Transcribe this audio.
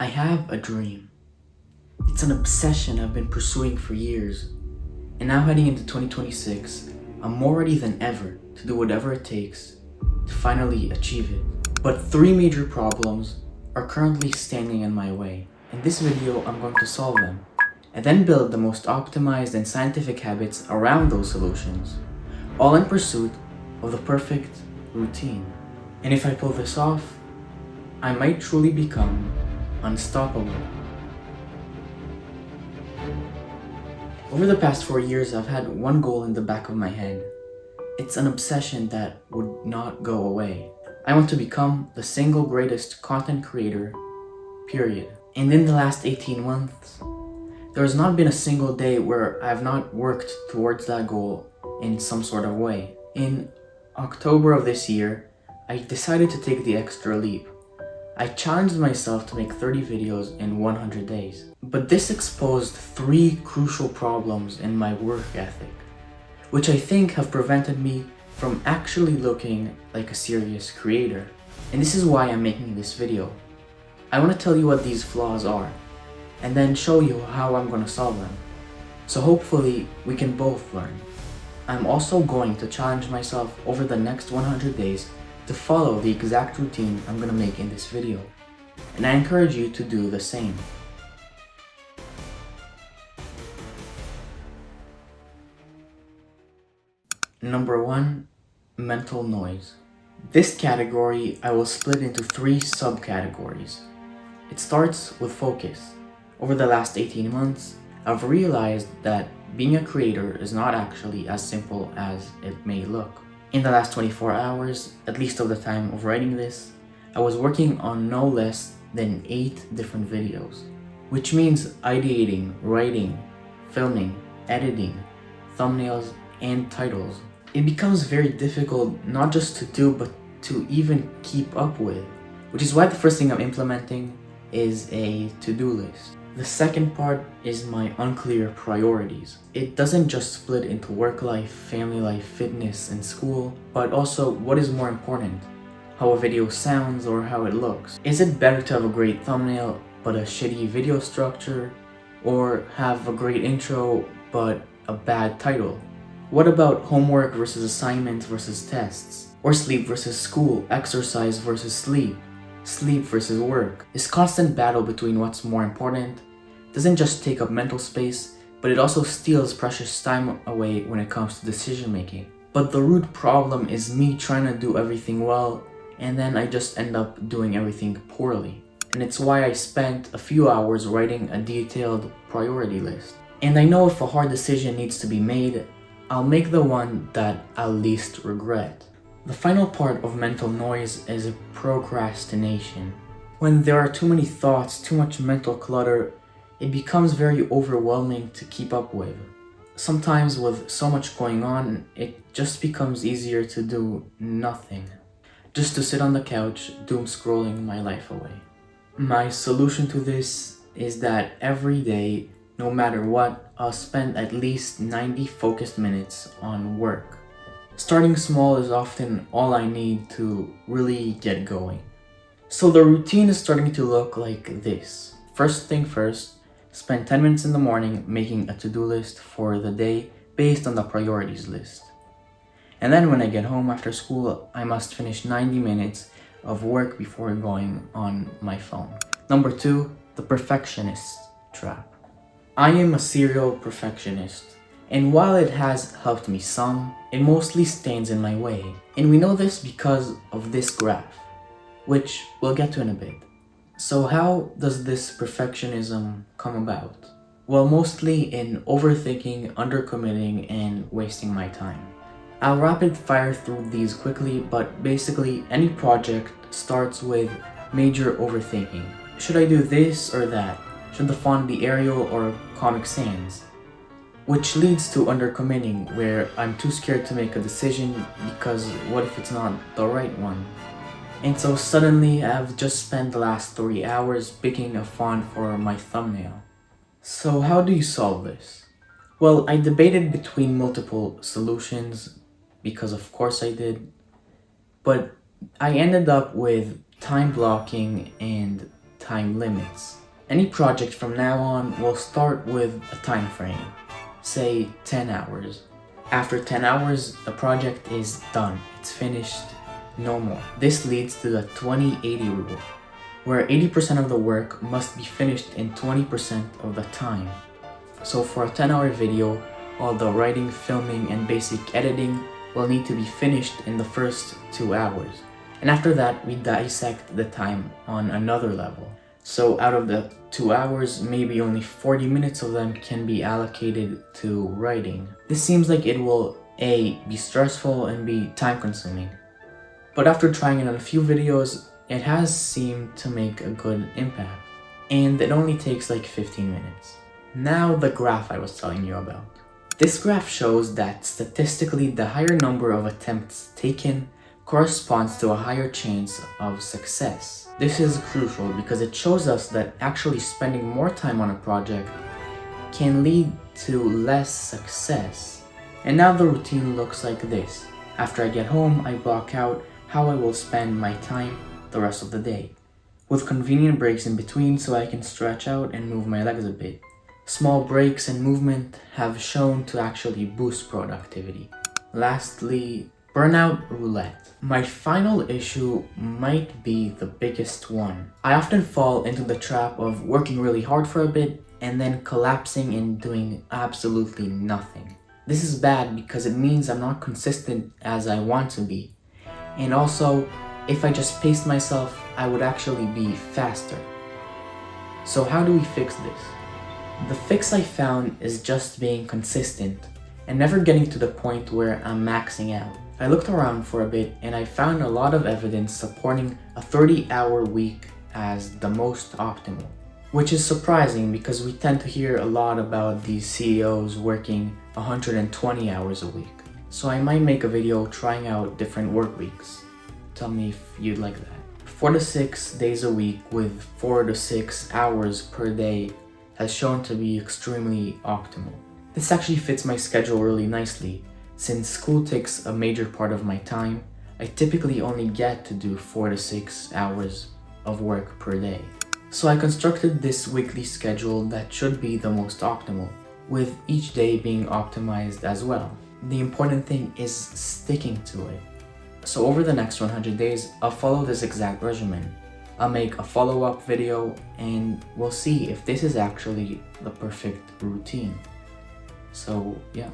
I have a dream. It's an obsession I've been pursuing for years. And now heading into 2026, I'm more ready than ever to do whatever it takes to finally achieve it. But three major problems are currently standing in my way. In this video, I'm going to solve them and then build the most optimized and scientific habits around those solutions, all in pursuit of the perfect routine. And if I pull this off, I might truly become unstoppable. Over the past 4 years, I've had one goal in the back of my head. It's an obsession that would not go away. I want to become the single greatest content creator, period. And in the last 18 months, there has not been a single day where I have not worked towards that goal in some sort of way. In October of this year, I decided to take the extra leap. I challenged myself to make 30 videos in 100 days. But this exposed three crucial problems in my work ethic, which I think have prevented me from actually looking like a serious creator. And this is why I'm making this video. I want to tell you what these flaws are, and then show you how I'm going to solve them. So hopefully we can both learn. I'm also going to challenge myself over the next 100 days to follow the exact routine I'm going to make in this video, and I encourage you to do the same. Number 1, mental noise. This category I will split into 3 subcategories. It starts with focus. Over the last 18 months, I've realized that being a creator is not actually as simple as it may look. In the last 24 hours, at least of the time of writing this, I was working on no less than 8 different videos, which means ideating, writing, filming, editing, thumbnails, and titles. It becomes very difficult not just to do, but to even keep up with, which is why the first thing I'm implementing is a to-do list. The second part is my unclear priorities. It doesn't just split into work life, family life, fitness, and school, but also what is more important, how a video sounds or how it looks. Is it better to have a great thumbnail but a shitty video structure, or have a great intro but a bad title? What about homework versus assignments versus tests? Or sleep versus school, exercise versus sleep versus work? This constant battle between what's more important doesn't just take up mental space, but it also steals precious time away when it comes to decision making. But the root problem is me trying to do everything well, and then I just end up doing everything poorly. And it's why I spent a few hours writing a detailed priority list. And I know if a hard decision needs to be made, I'll make the one that I'll least regret. The final part of mental noise is procrastination. When there are too many thoughts, too much mental clutter, it becomes very overwhelming to keep up with. Sometimes with so much going on, it just becomes easier to do nothing. Just to sit on the couch, doom scrolling my life away. My solution to this is that every day, no matter what, I'll spend at least 90 focused minutes on work. Starting small is often all I need to really get going. So the routine is starting to look like this. First thing first, spend 10 minutes in the morning making a to-do list for the day based on the priorities list. And then when I get home after school, I must finish 90 minutes of work before going on my phone. Number 2, the perfectionist trap. I am a serial perfectionist, and while it has helped me some, it mostly stands in my way. And we know this because of this graph, which we'll get to in a bit. So how does this perfectionism come about? Well, mostly in overthinking, undercommitting, and wasting my time. I'll rapid fire through these quickly, but basically any project starts with major overthinking. Should I do this or that? Should the font be Arial or Comic Sans? Which leads to undercommitting, where I'm too scared to make a decision because what if it's not the right one? And so suddenly I've just spent the last 3 hours picking a font for my thumbnail. So how do you solve this? Well, I debated between multiple solutions, because of course I did, but I ended up with time blocking and time limits. Any project from now on will start with a time frame, say 10 hours. After 10 hours, the project is done, it's finished, no more. This leads to the 20-80 rule, where 80% of the work must be finished in 20% of the time. So for a 10-hour video, all the writing, filming, and basic editing will need to be finished in the first 2 hours. And after that, we dissect the time on another level. So out of the 2 hours, maybe only 40 minutes of them can be allocated to writing. This seems like it will A, be stressful, and B, time consuming. But after trying it on a few videos, it has seemed to make a good impact. And it only takes like 15 minutes. Now the graph I was telling you about. This graph shows that statistically the higher number of attempts taken corresponds to a higher chance of success. This is crucial because it shows us that actually spending more time on a project can lead to less success. And now the routine looks like this. After I get home, I block out how I will spend my time the rest of the day, with convenient breaks in between so I can stretch out and move my legs a bit. Small breaks and movement have shown to actually boost productivity. Lastly, burnout roulette. My final issue might be the biggest one. I often fall into the trap of working really hard for a bit and then collapsing and doing absolutely nothing. This is bad because it means I'm not consistent as I want to be. And also, if I just paced myself, I would actually be faster. So how do we fix this? The fix I found is just being consistent and never getting to the point where I'm maxing out. I looked around for a bit and I found a lot of evidence supporting a 30-hour week as the most optimal. Which is surprising because we tend to hear a lot about these CEOs working 120 hours a week. So I might make a video trying out different work weeks. Tell me if you'd like that. 4 to 6 days a week with 4 to 6 hours per day has shown to be extremely optimal. This actually fits my schedule really nicely. Since school takes a major part of my time, I typically only get to do 4 to 6 hours of work per day. So I constructed this weekly schedule that should be the most optimal, with each day being optimized as well. The important thing is sticking to it. So over the next 100 days, I'll follow this exact regimen. I'll make a follow-up video and we'll see if this is actually the perfect routine. So yeah.